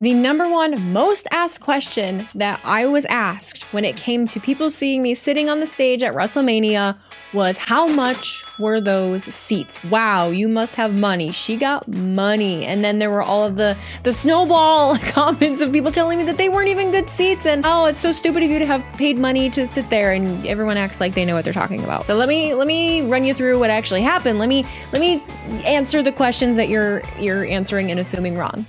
The number one most asked question that I was asked when it came to people seeing me sitting on the stage at WrestleMania was, how much were those seats? Wow, you must have money. She got money. And then there were all of the snowball comments of people telling me that they weren't even good seats, and oh, it's so stupid of you to have paid money to sit there, and everyone acts like they know what they're talking about. So let me run you through what actually happened. Let me answer the questions that you're answering and assuming wrong.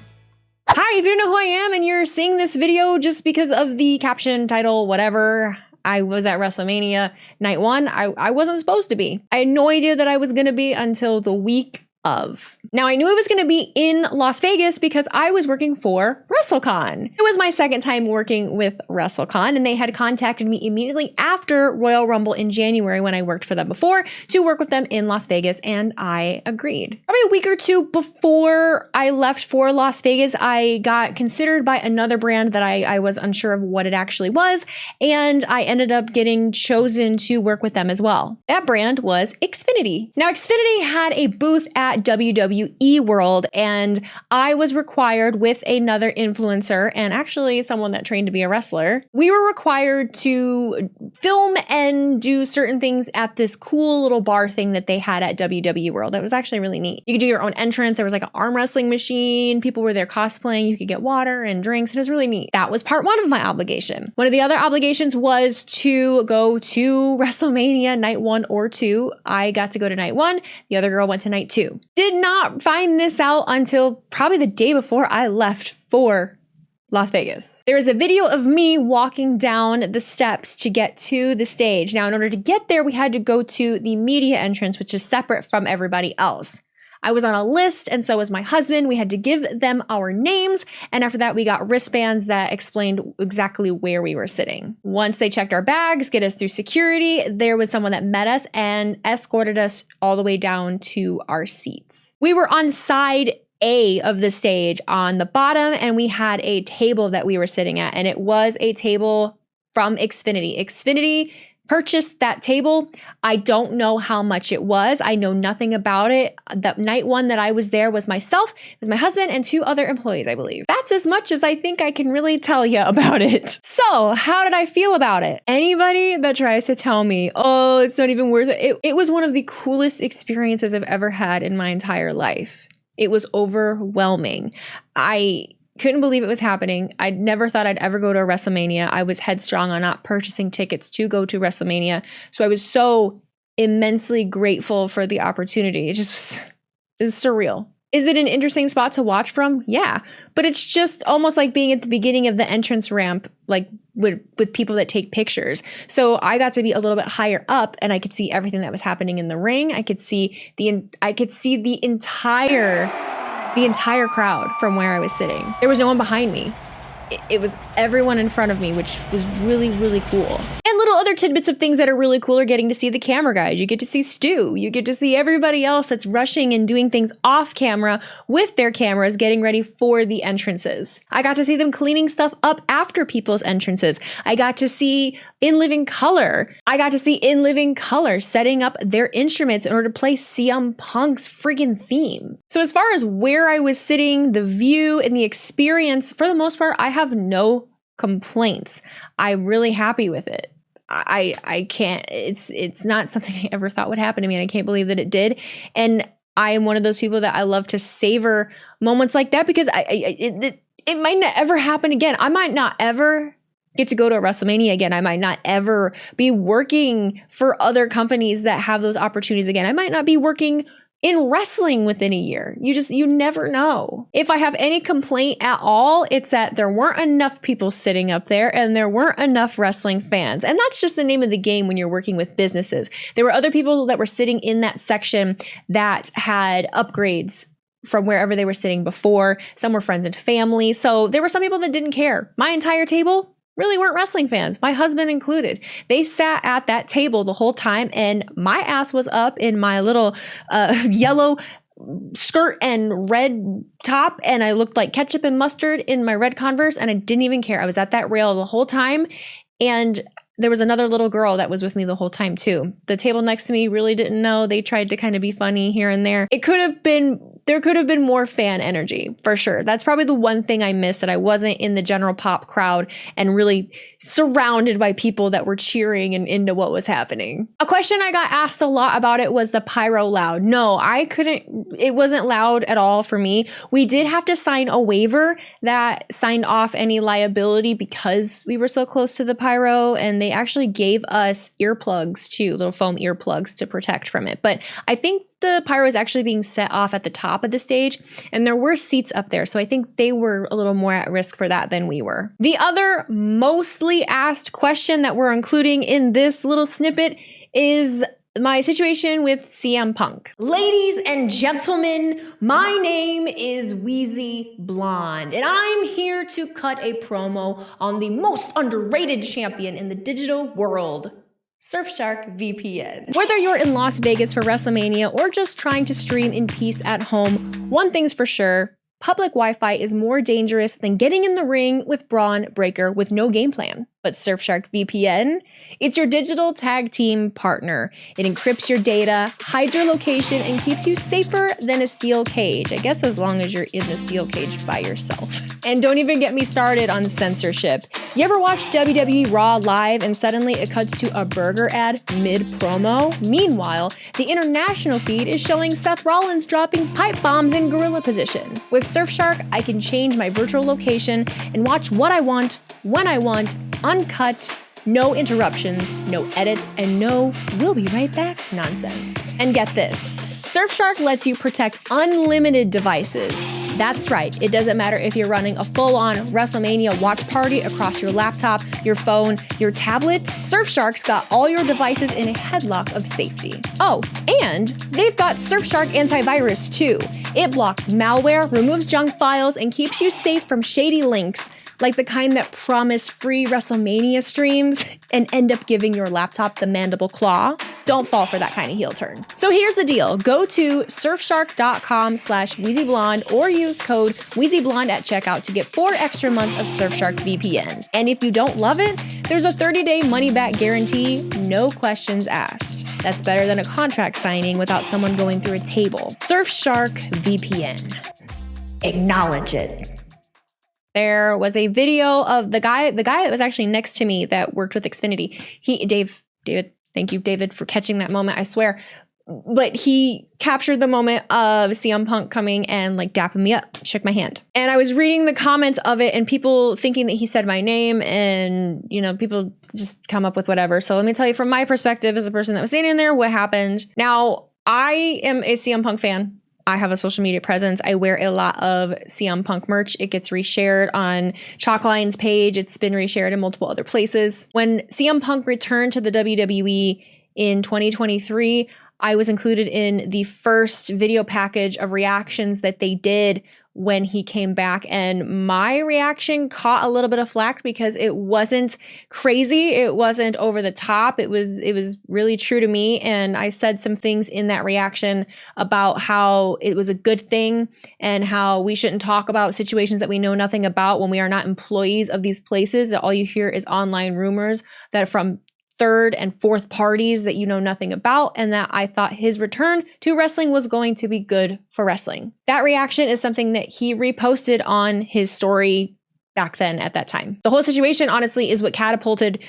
Hi, if you don't know who I am and you're seeing this video just because of the caption, title, whatever, I was at WrestleMania night one. I wasn't supposed to be. I had no idea that I was going to be until the week of. Now, I knew it was going to be in Las Vegas because I was working for WrestleCon. It was my second time working with WrestleCon, and they had contacted me immediately after Royal Rumble in January when I worked for them before to work with them in Las Vegas, and I agreed. Probably a week or two before I left for Las Vegas, I got considered by another brand that I was unsure of what it actually was, and I ended up getting chosen to work with them as well. That brand was Xfinity. Now, Xfinity had a booth at WWE World, and I was required with another influencer and actually someone that trained to be a wrestler. We were required to film and do certain things at this cool little bar thing that they had at WWE World. It was actually really neat. You could do your own entrance. There was like an arm wrestling machine. People were there cosplaying. You could get water and drinks. It was really neat. That was part one of my obligation. One of the other obligations was to go to WrestleMania night 1 or 2. I got to go to night 1. The other girl went to night 2. Did not find this out until probably the day before I left for Las Vegas. There is a video of me walking down the steps to get to the stage. Now, in order to get there, we had to go to the media entrance, which is separate from everybody else. I was on a list, and so was my husband. We had to give them our names, and after that, we got wristbands that explained exactly where we were sitting. Once they checked our bags, get us through security, there was someone that met us and escorted us all the way down to our seats. We were on side A of the stage on the bottom, and we had a table that we were sitting at, and it was a table from Xfinity. Xfinity purchased that table. I don't know how much it was. I know nothing about it. The night 1 that I was there was myself, it was my husband, and 2 other employees, I believe. That's as much as I think I can really tell you about it. So, how did I feel about it? Anybody that tries to tell me, oh, it's not even worth it, it was one of the coolest experiences I've ever had in my entire life. It was overwhelming. I couldn't believe it was happening. I never thought I'd ever go to a WrestleMania. I was headstrong on not purchasing tickets to go to WrestleMania. So I was so immensely grateful for the opportunity. It was surreal. Is it an interesting spot to watch from? Yeah. But it's just almost like being at the beginning of the entrance ramp, like with people that take pictures. So I got to be a little bit higher up, and I could see everything that was happening in the ring. I could see the entire crowd from where I was sitting. There was no one behind me. It was everyone in front of me, which was really, really cool. And little other tidbits of things that are really cool are getting to see the camera guys. You get to see Stu. You get to see everybody else that's rushing and doing things off camera with their cameras, getting ready for the entrances. I got to see them cleaning stuff up after people's entrances. I got to see In Living Color. Setting up their instruments in order to play CM Punk's friggin' theme. So as far as where I was sitting, the view and the experience, for the most part, I have no complaints. I'm really happy with it. I can't, it's not something I ever thought would happen to me, and I can't believe that it did. And I am one of those people that I love to savor moments like that, because it might not ever happen again. I might not ever get to go to a WrestleMania again. I might not ever be working for other companies that have those opportunities again. I might not be working in wrestling within a year. You never know. If I have any complaint at all, it's that there weren't enough people sitting up there, and there weren't enough wrestling fans. And that's just the name of the game when you're working with businesses. There were other people that were sitting in that section that had upgrades from wherever they were sitting before. Some were friends and family. So there were some people that didn't care. My entire table really weren't wrestling fans, my husband included. They sat at that table the whole time, and my ass was up in my little yellow skirt and red top, and I looked like ketchup and mustard in my red Converse, and I didn't even care. I was at that rail the whole time, and there was another little girl that was with me the whole time too. The table next to me really didn't know. They tried to kind of be funny here and there. It could have been there could have been more fan energy, for sure. That's probably the one thing I missed, that I wasn't in the general pop crowd and really surrounded by people that were cheering and into what was happening. A question I got asked a lot about it was the pyro loud. No, it wasn't loud at all for me. We did have to sign a waiver that signed off any liability because we were so close to the pyro, and they actually gave us earplugs too, little foam earplugs to protect from it. But I think the pyro is actually being set off at the top of the stage, and there were seats up there, so I think they were a little more at risk for that than we were. The other mostly asked question that we're including in this little snippet is my situation with CM Punk. Ladies and gentlemen, my name is Wheezy Blonde, and I'm here to cut a promo on the most underrated champion in the digital world, Surfshark VPN. Whether you're in Las Vegas for Wrestlemania or just trying to stream in peace at home, one thing's for sure, public Wi-Fi is more dangerous than getting in the ring with Braun Breaker with no game plan. But Surfshark VPN? It's your digital tag team partner. It encrypts your data, hides your location, and keeps you safer than a steel cage. I guess as long as you're in the steel cage by yourself. And don't even get me started on censorship. You ever watch WWE Raw live and suddenly it cuts to a burger ad mid-promo? Meanwhile, the international feed is showing Seth Rollins dropping pipe bombs in gorilla position. With Surfshark, I can change my virtual location and watch what I want, when I want, uncut, no interruptions, no edits, and no "we'll be right back" nonsense. And get this, Surfshark lets you protect unlimited devices. That's right, it doesn't matter if you're running a full-on WrestleMania watch party across your laptop, your phone, your tablet, Surfshark's got all your devices in a headlock of safety. Oh, and they've got Surfshark antivirus too. It blocks malware, removes junk files, and keeps you safe from shady links, like the kind that promise free WrestleMania streams and end up giving your laptop the mandible claw. Don't fall for that kind of heel turn. So here's the deal. Go to surfshark.com/WheezyBlonde or use code WheezyBlonde at checkout to get 4 extra months of Surfshark VPN. And if you don't love it, there's a 30-day money-back guarantee, no questions asked. That's better than a contract signing without someone going through a table. Surfshark VPN. Acknowledge it. There was a video of the guy that was actually next to me that worked with Xfinity. David, thank you, David, for catching that moment, I swear. But he captured the moment of CM Punk coming and like dapping me up, shook my hand. And I was reading the comments of it and people thinking that he said my name, and, you know, people just come up with whatever. So let me tell you from my perspective as a person that was standing there what happened. Now, I am a CM Punk fan. I have a social media presence. I wear a lot of CM Punk merch. It gets reshared on Chalkline's page. It's been reshared in multiple other places. When CM Punk returned to the WWE in 2023, I was included in the first video package of reactions that they did when he came back, and my reaction caught a little bit of flack because it wasn't crazy, it wasn't over the top, it was really true to me, and I said some things in that reaction about how it was a good thing and how we shouldn't talk about situations that we know nothing about when we are not employees of these places, that all you hear is online rumors that from third and fourth parties that you know nothing about, and that I thought his return to wrestling was going to be good for wrestling. That reaction is something that he reposted on his story back then at that time. The whole situation, honestly, is what catapulted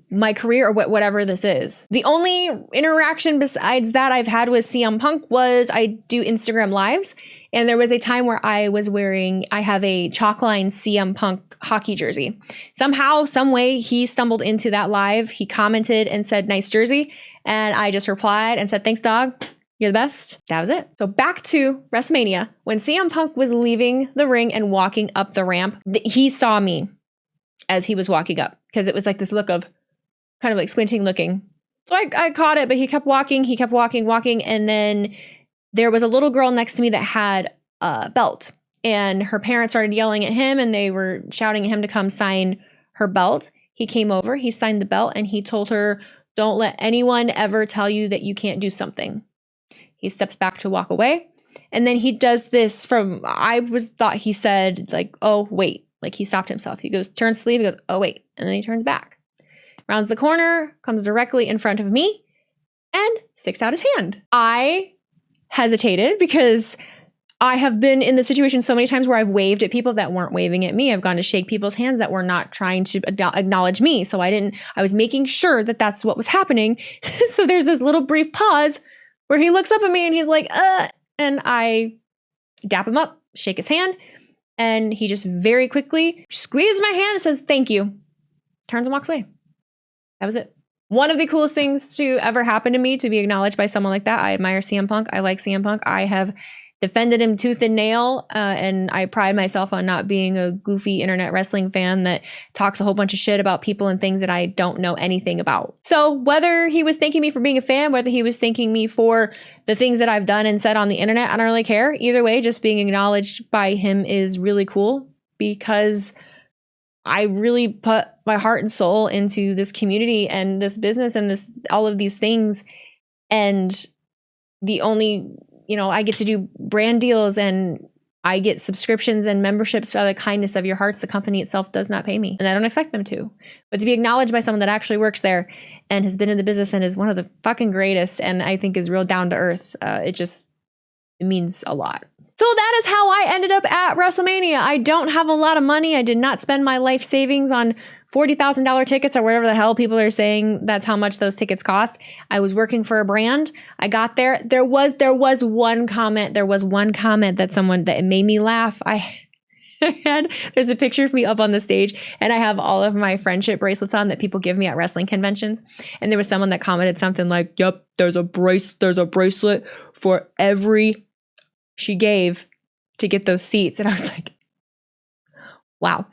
my career or whatever this is. The only interaction besides that I've had with CM Punk was I do Instagram lives. And there was a time where I have a Chalkline CM Punk hockey jersey. Somehow, some way, he stumbled into that live. He commented and said, "Nice jersey." And I just replied and said, "Thanks, dog. You're the best." That was it. So back to WrestleMania. When CM Punk was leaving the ring and walking up the ramp, he saw me as he was walking up, because it was like this look of kind of like squinting looking. So I caught it, but he kept walking, and then there was a little girl next to me that had a belt, and her parents started yelling at him and they were shouting at him to come sign her belt. He came over, he signed the belt, and he told her, "Don't let anyone ever tell you that you can't do something." He steps back to walk away, and then he does this thought he said like, "Oh, wait," like he stopped himself. He goes, turns sleeve, he goes, "Oh, wait," and then he turns back, rounds the corner, comes directly in front of me, and sticks out his hand. I hesitated because I have been in the situation so many times where I've waved at people that weren't waving at me. I've gone to shake people's hands that were not trying to acknowledge me. So I was making sure that that's what was happening. So there's this little brief pause where he looks up at me and he's like, and I dap him up, shake his hand. And he just very quickly squeezes my hand and says, thank you. Turns and walks away. That was it. One of the coolest things to ever happen to me, to be acknowledged by someone like that. I admire CM Punk. I like CM Punk. I have defended him tooth and nail, and I pride myself on not being a goofy internet wrestling fan that talks a whole bunch of shit about people and things that I don't know anything about. So whether he was thanking me for being a fan, whether he was thanking me for the things that I've done and said on the internet, I don't really care. Either way, just being acknowledged by him is really cool, because I really put my heart and soul into this community and this business and this, all of these things. And the only, I get to do brand deals and I get subscriptions and memberships out of the kindness of your hearts. The company itself does not pay me, and I don't expect them to. But to be acknowledged by someone that actually works there and has been in the business and is one of the fucking greatest, and I think is real down to earth, it means a lot. So that is how I ended up at WrestleMania. I don't have a lot of money. I did not spend my life savings on $40,000 tickets or whatever the hell people are saying that's how much those tickets cost. I was working for a brand. I got there. There was one comment. There was one comment that it made me laugh. There's a picture of me up on the stage, and I have all of my friendship bracelets on that people give me at wrestling conventions. And there was someone that commented something like, "Yep, there's a bracelet for every she gave to get those seats." And I was like, wow,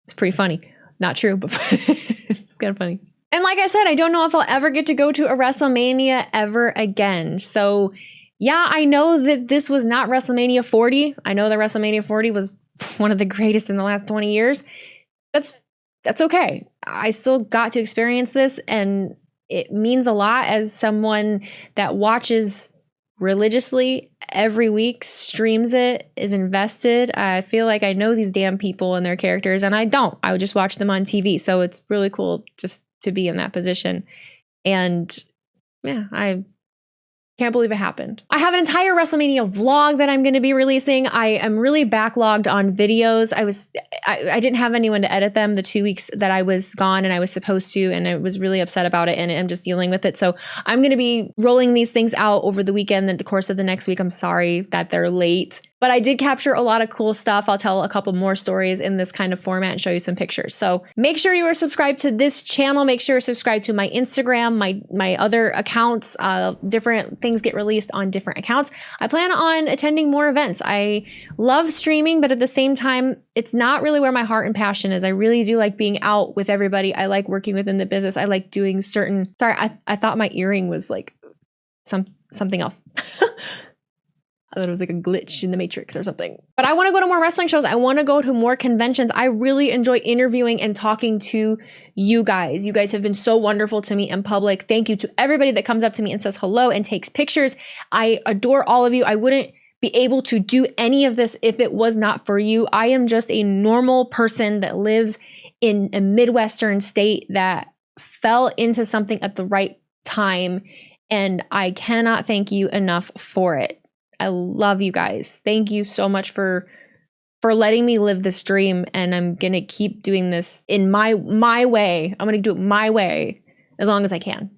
it's pretty funny. Not true, but it's kind of funny. And like I said, I don't know if I'll ever get to go to a WrestleMania ever again. So yeah, I know that this was not WrestleMania 40. I know that WrestleMania 40 was one of the greatest in the last 20 years. That's okay. I still got to experience this, and it means a lot as someone that watches religiously every week, streams it, is invested. I feel like I know these damn people and their characters, and I don't. I would just watch them on TV. So it's really cool just to be in that position. And yeah, I can't believe it happened. I have an entire WrestleMania vlog that I'm going to be releasing. I am really backlogged on videos. I didn't have anyone to edit them the 2 weeks that I was gone, and I was supposed to, and I was really upset about it, and I'm just dealing with it. So I'm going to be rolling these things out over the weekend and the course of the next week. I'm sorry that they're late, but I did capture a lot of cool stuff. I'll tell a couple more stories in this kind of format and show you some pictures. So make sure you are subscribed to this channel. Make sure you're subscribed to my Instagram, my other accounts. Different things get released on different accounts. I plan on attending more events. I love streaming, but at the same time, it's not really where my heart and passion is. I really do like being out with everybody. I like working within the business. I like doing certain, sorry, I thought my earring was like something else. I thought it was like a glitch in the Matrix or something. But I want to go to more wrestling shows. I want to go to more conventions. I really enjoy interviewing and talking to you guys. You guys have been so wonderful to me in public. Thank you to everybody that comes up to me and says hello and takes pictures. I adore all of you. I wouldn't be able to do any of this if it was not for you. I am just a normal person that lives in a Midwestern state that fell into something at the right time, and I cannot thank you enough for it. I love you guys. Thank you so much for letting me live this dream, and I'm going to keep doing this in my way. I'm going to do it my way as long as I can.